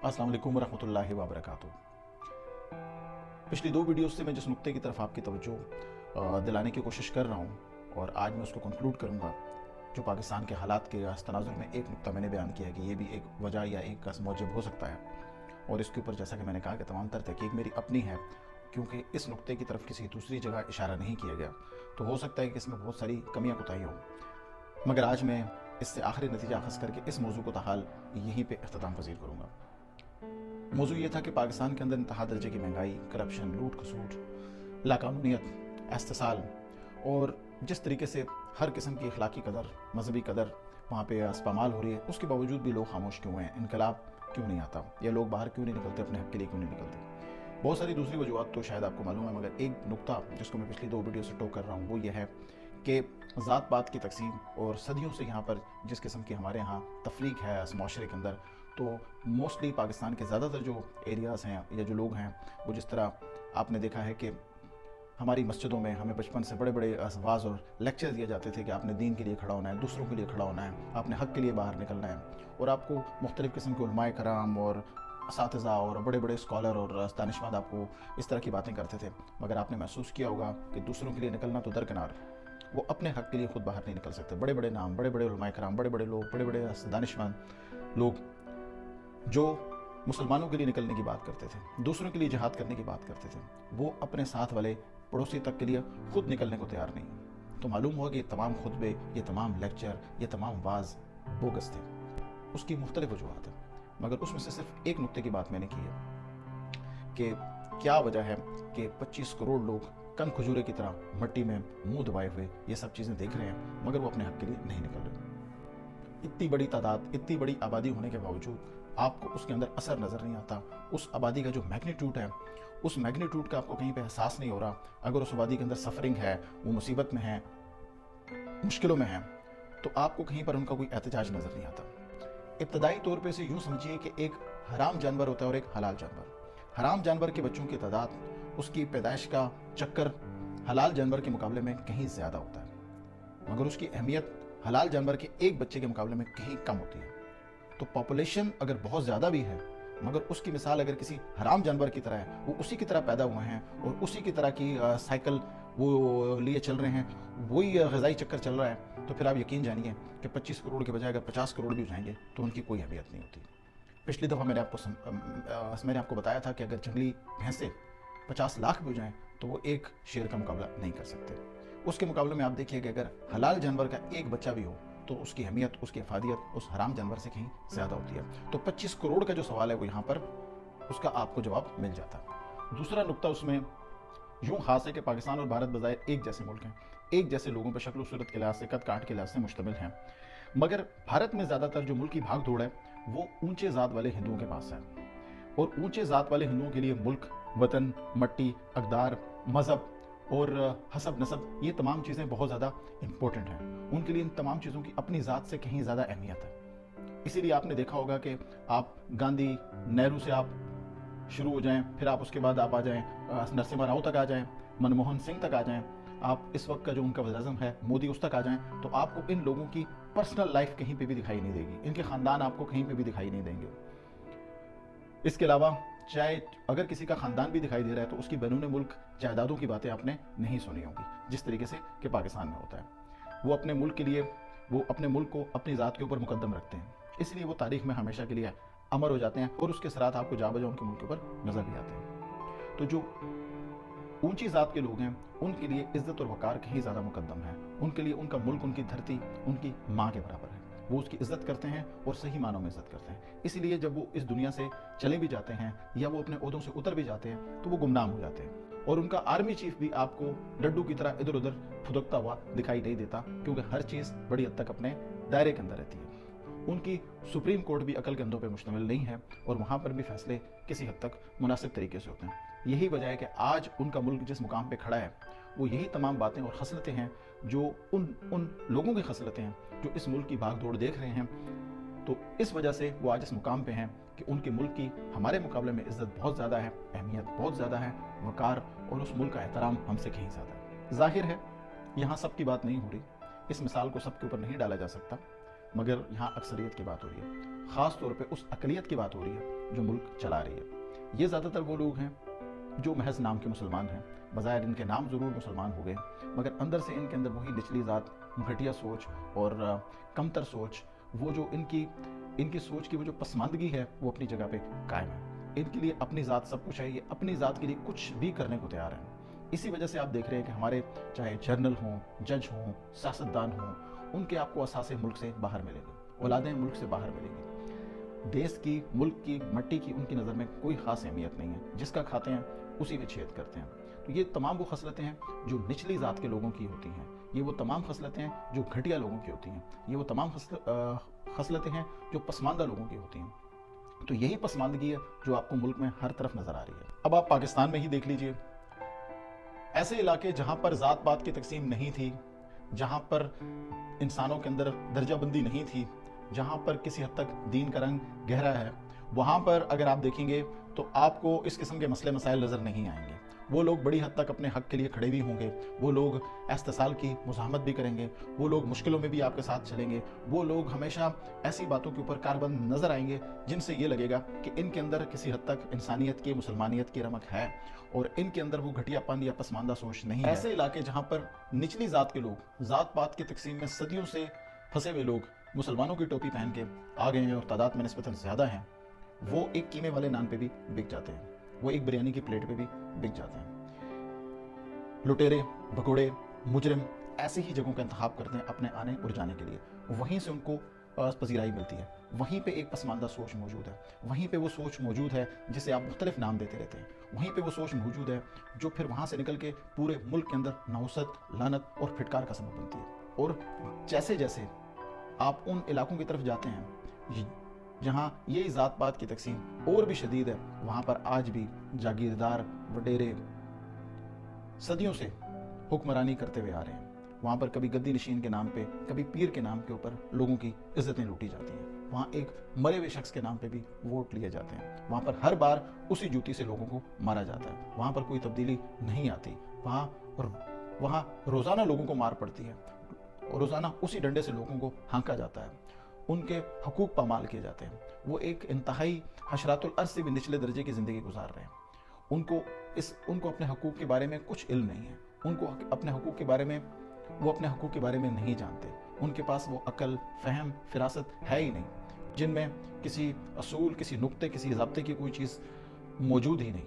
अस्सलाम वालेकुम रहमतुल्लाहि व बरकातुहू। पिछली दो वीडियोस से मैं जिस नुक्ते की तरफ आपकी तवज्जो दिलाने की कोशिश कर रहा हूँ और आज मैं उसको कंक्लूड करूँगा, जो पाकिस्तान के हालात के तनाजुर में एक नुक्ता मैंने बयान किया कि ये भी एक वजह या एक का मौजब हो सकता है। और इसके ऊपर जैसा कि मैंने कहा कि तमाम तर तहकीक मेरी अपनी है, क्योंकि इस नुक्ते की तरफ किसी दूसरी जगह इशारा नहीं किया गया, तो हो सकता है कि इसमें बहुत सारी कमियाँ कोताही हों। मगर आज मैं इससे आखिरी नतीजा अखज़ करके इस मौजू को ताहाल यहीं पर अख्ताम पज़ीर करूँगा। मौजू ये था कि पाकिस्तान के अंदर इंतहा दर्जे की महंगाई, करप्शन, लूट खसूट, लाकानूनियत, इस्तिसाल और जिस तरीके से हर किस्म की अखलाकी कदर, मजहबी कदर वहाँ पे अस्पामाल हो रही है, उसके बावजूद भी लोग खामोश क्यों हैं? इनकलाब क्यों नहीं आता, या लोग बाहर क्यों नहीं निकलते, अपने हक के लिए क्यों नहीं निकलते? बहुत सारी दूसरी वजूहत तो शायद आपको मालूम है, मगर एक नुक्ता जिसको मैं पिछली दो वीडियो से टोक कर रहा हूँ वो ये है कि ज़ात पात की तकसीम और सदियों से यहाँ पर जिस किस्म की हमारे यहाँ तफरीक है इस माशरे के अंदर, तो मोस्टली पाकिस्तान के ज़्यादातर जो एरियाज़ हैं या जो लोग हैं, वो जिस तरह आपने देखा है कि हमारी मस्जिदों में हमें बचपन से बड़े बड़े वाज़ और लेक्चर दिए जाते थे कि आपने दीन के लिए खड़ा होना है, दूसरों के लिए खड़ा होना है, आपने हक़ के लिए बाहर निकलना है, और आपको मुख्तलिफ़ किस्म के उलमाए कराम और असातिज़ा और बड़े बड़े स्कॉलर और दानिशमंद आपको इस तरह की बातें करते थे। मगर आपने महसूस किया होगा कि दूसरों के लिए निकलना तो दरकिनार, वो अपने हक़ के लिए खुद बाहर नहीं निकल सकते। बड़े बड़े नाम, बड़े बड़े उलमाए कराम, बड़े बड़े लोग, बड़े बड़े दानिशमंद लोग जो मुसलमानों के लिए निकलने की बात करते थे, दूसरों के लिए जिहाद करने की बात करते थे, वो अपने साथ वाले पड़ोसी तक के लिए खुद निकलने को तैयार नहीं। तो मालूम हुआ कि ये तमाम खुतबे, ये तमाम लेक्चर, ये तमाम वाज बोगस थे। उसकी मुख्तलिफ वजूहत है, मगर उसमें से सिर्फ एक नुक्ते की बात मैंने की है कि क्या वजह है कि 25 करोड़ लोग कन खजूरे की तरह मट्टी में मुंह दबाए हुए ये सब चीज़ें देख रहे हैं, मगर वो अपने हक के लिए नहीं निकल रहे। इतनी बड़ी तादाद, इतनी बड़ी आबादी होने के बावजूद आपको उसके अंदर असर नज़र नहीं आता। उस आबादी का जो मैग्नीट्यूड है, उस मैग्नीट्यूड का आपको कहीं पे एहसास नहीं हो रहा। अगर उस आबादी के अंदर सफरिंग है, वो मुसीबत में है, मुश्किलों में है, तो आपको कहीं पर उनका कोई एहतजाज नज़र नहीं आता। इब्तदाई तौर पे से यूँ समझिए कि एक हराम जानवर होता है और एक हलाल जानवर। हराम जानवर के बच्चों की तादाद, उसकी पैदाइश का चक्कर हलाल जानवर के मुकाबले में कहीं ज़्यादा होता है, मगर उसकी अहमियत हलाल जानवर के एक बच्चे के मुकाबले में कहीं कम होती है। तो पॉपुलेशन अगर बहुत ज़्यादा भी है, मगर उसकी मिसाल अगर किसी हराम जानवर की तरह है, वो उसी की तरह पैदा हुए हैं और उसी की तरह की साइकिल वो लिए चल रहे हैं, वही ग़िज़ाई चक्कर चल रहा है, तो फिर आप यकीन जानिए कि 25 करोड़ के बजाय अगर 50 करोड़ भी हो जाएंगे तो उनकी कोई अहमियत नहीं होती। पिछली दफ़ा मैंने आपको बताया था कि अगर जंगली भैंसें 50 लाख भी हो जाएँ तो वो एक शेर का मुकाबला नहीं कर सकते। उसके मुकाबले में आप देखिए कि अगर हलाल जानवर का एक बच्चा भी हो तो उसकी अहमियत, उसकी अफादियत उस हराम जानवर से कहीं ज़्यादा होती है। तो 25 करोड़ का जो सवाल है वो यहाँ पर उसका आपको जवाब मिल जाता है। दूसरा नुक्ता उसमें यूँ खास है कि पाकिस्तान और भारत बज़ाहिर एक जैसे मुल्क हैं, एक जैसे लोगों पर शक्ल सूरत के लिहाज से, कद काट के लिहाज से मुश्तमिल हैं, मगर भारत में ज़्यादातर जो मुल्क की भाग दौड़ है वो ऊँचे ज़ात वाले हिंदुओं के पास है। और ऊँचे ज़ात वाले हिंदुओं के लिए मुल्क, वतन, मट्टी, अक़दार, मज़हब और हसब नसब, ये तमाम चीज़ें बहुत ज़्यादा इम्पोर्टेंट हैं। उनके लिए इन तमाम चीज़ों की अपनी ज़ात से कहीं ज़्यादा अहमियत है। इसीलिए आपने देखा होगा कि आप गांधी, नेहरू से आप शुरू हो जाएं, फिर आप उसके बाद आप आ जाएं नरसिम्हा राव तक आ जाएं, मनमोहन सिंह तक आ जाएं, आप इस वक्त का जो उनका वज़ीर-ए-आज़म है मोदी, उस तक आ जाएं, तो आपको इन लोगों की पर्सनल लाइफ कहीं पर भी दिखाई नहीं देगी, इनके ख़ानदान आपको कहीं पर भी दिखाई नहीं देंगे। इसके अलावा चाहे अगर किसी का ख़ानदान भी दिखाई दे रहा है तो उसकी बैरून मुल्क जायदादों की बातें आपने नहीं सुनी होंगी, जिस तरीके से कि पाकिस्तान में होता है। वो अपने मुल्क के लिए, वो अपने मुल्क को अपनी ज़ात के ऊपर मुकद्दम रखते हैं, इसलिए वो तारीख़ में हमेशा के लिए अमर हो जाते हैं और उसके सरात आपको जा बजा उनके मुल्क के ऊपर नज़र भी आते हैं। तो जो ऊंची ज़ात के लोग हैं उनके लिए इज़्ज़त और वक़ार कहीं ज़्यादा मुकद्दम है। उनके लिए उनका मुल्क, उनकी धरती उनकी माँ के बराबर है। वो उसकी इज़्ज़त करते हैं और सही मानों में इज़्ज़त करते हैं। इसीलिए जब वो इस दुनिया से चले भी जाते हैं या वो अपने ओहदों से उतर भी जाते हैं तो वो गुमनाम हो जाते हैं, और उनका आर्मी चीफ भी आपको डड्डू की तरह इधर उधर फुदकता हुआ दिखाई नहीं देता, क्योंकि हर चीज़ बड़ी हद तक अपने दायरे के अंदर रहती है। उनकी सुप्रीम कोर्ट भी अकल कंधों पर मुश्तमिल नहीं है और वहाँ पर भी फैसले किसी हद तक मुनासिब तरीके से होते हैं। यही वजह है कि आज उनका मुल्क जिस मुकाम पे खड़ा है वो यही तमाम बातें और खसलतें हैं जो उन लोगों की खसलतें हैं जो इस मुल्क की भाग दौड़ देख रहे हैं। तो इस वजह से वो आज इस मुकाम पे हैं कि उनके मुल्क की हमारे मुकाबले में इज़्ज़त बहुत ज़्यादा है, अहमियत बहुत ज़्यादा है, वक़ार और उस मुल्क का एहतराम हमसे कहीं ज़्यादा है। ज़ाहिर है यहाँ सब की बात नहीं हो रही, इस मिसाल को सबके ऊपर नहीं डाला जा सकता, मगर यहाँ अक्सरियत की बात हो रही है, ख़ास तौर पे उस अक़लियत की बात हो रही है जो मुल्क चला रही है। ये ज़्यादातर वो लोग हैं जो महज नाम के मुसलमान हैं, बज़ाहिर इनके नाम ज़रूर मुसलमान हो गए, मगर अंदर से इनके अंदर वही निचली ज़ात, घटिया सोच और कमतर सोच, वो जो इनकी सोच की वो जो पसमानदगी है वो अपनी जगह पे कायम है। इनके लिए अपनी ज़ात सब कुछ है, ये अपनी ज़ात के लिए कुछ भी करने को तैयार हैं। इसी वजह से आप देख रहे हैं कि हमारे चाहे जर्नल हों, जज हों, सियासतदान हों, उनके आपको असासे मुल्क से बाहर मिलेंगे, औलादें मुल्क से बाहर मिलेंगी। देश की, मुल्क की, मट्टी की उनकी नज़र में कोई ख़ास अहमियत नहीं है, जिसका खाते हैं उसी में छेद करते हैं। तो ये तमाम वो खसलतें हैं जो निचली ज़ात के लोगों की होती हैं, ये वो तमाम खसलतें हैं जो घटिया लोगों की होती हैं, ये वो तमाम खसलतें हैं जो पसमानदा लोगों की होती हैं। तो यही पसमानदगी है जो आपको मुल्क में हर तरफ नज़र आ रही है। अब आप पाकिस्तान में ही देख लीजिए, ऐसे इलाके जहाँ पर ज़ात पात की तकसीम नहीं थी, जहाँ पर इंसानों के अंदर दर्जाबंदी नहीं थी, जहाँ पर किसी हद तक दीन का रंग गहरा है, वहाँ पर अगर आप देखेंगे तो आपको इस किस्म के मसले मसाइल नज़र नहीं आएंगे। वो लोग बड़ी हद तक अपने हक के लिए खड़े भी होंगे, वो लोग इस्तिसाल की मुज़ाहमत भी करेंगे, वो लोग मुश्किलों में भी आपके साथ चलेंगे, वो लोग हमेशा ऐसी बातों के ऊपर कारबंद नज़र आएंगे जिनसे ये लगेगा कि इनके अंदर किसी हद तक इंसानियत की, मुसलमानियत की रमक है और इनके अंदर वो घटियापन या पसमानदा सोच नहीं है। ऐसे इलाके जहाँ पर निचली ज़ात के लोग, ज़ात पात की तकसीम में सदियों से फंसे हुए लोग मुसलमानों की टोपी पहन के आ गए हैं और तादाद में निस्बतन ज़्यादा हैं, वो एक कीमे वाले नान पे भी बिक जाते हैं, वो एक बिरयानी की प्लेट पे भी बिक जाते हैं। लुटेरे, भगोड़े, मुजरिम ऐसी ही जगहों का इंतखाब करते हैं अपने आने और जाने के लिए, वहीं से उनको पजीराई मिलती है, वहीं पे एक पसमानदा सोच मौजूद है, वहीं पे वो सोच मौजूद है जिसे आप मुख्तलिफ नाम देते रहते हैं, वहीं पे वो सोच मौजूद है जो फिर वहाँ से निकल के पूरे मुल्क के अंदर नौसत, लानत और फिटकार का सबब बनती है। और जैसे जैसे आप उन इलाकों की तरफ जाते हैं जहाँ ये ज़ात पात की तकसीम और भी शदीद है, वहाँ पर आज भी जागीरदार वडेरे सदियों से हुक्मरानी करते हुए आ रहे हैं। वहाँ पर कभी गद्दी नशीन के नाम पे, कभी पीर के नाम के ऊपर लोगों की इज्जतें लूटी जाती हैं। वहाँ एक मरे हुए शख्स के नाम पे भी वोट लिए जाते हैं। वहाँ पर हर बार उसी जूती से लोगों को मारा जाता है। वहाँ पर कोई तब्दीली नहीं आती। वहाँ रोज़ाना लोगों को मार पड़ती है और रोज़ाना उसी डंडे से लोगों को हाँका जाता है, उनके हकूक़ पामाल किए जाते हैं। वो एक इंतहाई हशरातुल अर्ज़ से भी निचले दर्जे की ज़िंदगी गुजार रहे हैं। उनको अपने हकूक़ के बारे में कुछ इल्म नहीं है, उनको अपने हकूक़ के बारे में अपने हकूक़ के बारे में नहीं जानते। उनके पास वो अकल, फ़हम, फ़िरासत है ही नहीं, जिनमें किसी असूल, किसी नुक्ते, किसी ज़ाब्ते की कोई चीज़ मौजूद ही नहीं।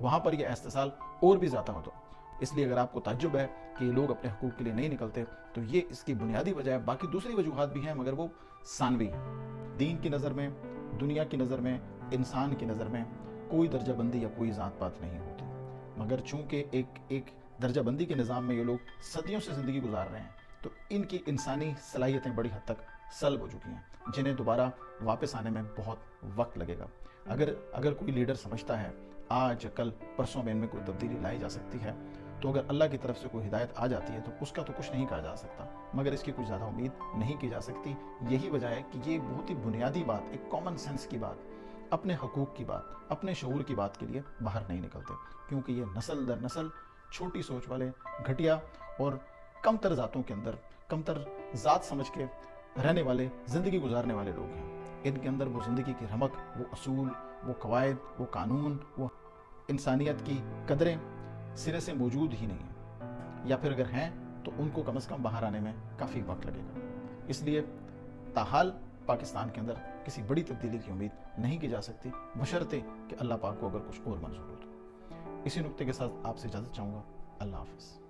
वहाँ पर यह इस्तिसाल और भी ज़्यादा होता। इसलिए अगर आपको ताज्जुब है कि लोग अपने हकूक़ के लिए नहीं निकलते, तो ये इसकी बुनियादी वजह है। बाकी दूसरी वजूहात भी हैं, मगर वो सानवी हैं। दीन की नज़र में, दुनिया की नज़र में, इंसान की नज़र में कोई दर्जाबंदी या कोई ज़ात पात नहीं होती, मगर चूँकि एक दर्जाबंदी के निज़ाम में ये लोग सदियों से ज़िंदगी गुजार रहे हैं, तो इनकी इंसानी सलाहियतें बड़ी हद तक सल्ब हो चुकी हैं, जिन्हें दोबारा वापस आने में बहुत वक्त लगेगा। अगर कोई लीडर समझता है आज कल परसों में इनमें कोई तब्दीली लाई जा सकती है, तो अगर अल्लाह की तरफ से कोई हिदायत आ जाती है तो उसका तो कुछ नहीं कहा जा सकता, मगर इसकी कुछ ज़्यादा उम्मीद नहीं की जा सकती। यही वजह है कि ये बहुत ही बुनियादी बात, एक कॉमन सेंस की बात, अपने हकूक़ की बात, अपने शऊर की बात के लिए बाहर नहीं निकलते, क्योंकि ये नस्ल दर नस्ल छोटी सोच वाले, घटिया और कमतर ज़ातों के अंदर, कमतर ज़ात समझ के रहने वाले, ज़िंदगी गुजारने वाले लोग हैं। इनके अंदर वो ज़िंदगी की रमक, वो असूल, वो कवायद, वो कानून, वो इंसानियत की कदरें सिरे से मौजूद ही नहीं हैं, या फिर अगर हैं तो उनको कम से कम बाहर आने में काफ़ी वक्त लगेगा। इसलिए ताहाल पाकिस्तान के अंदर किसी बड़ी तब्दीली की उम्मीद नहीं की जा सकती, बशर्ते कि अल्लाह पाक को अगर कुछ और मंजूर हो तो। इसी नुक्ते के साथ आपसे इजाज़त चाहूँगा। अल्लाह हाफ़िज़।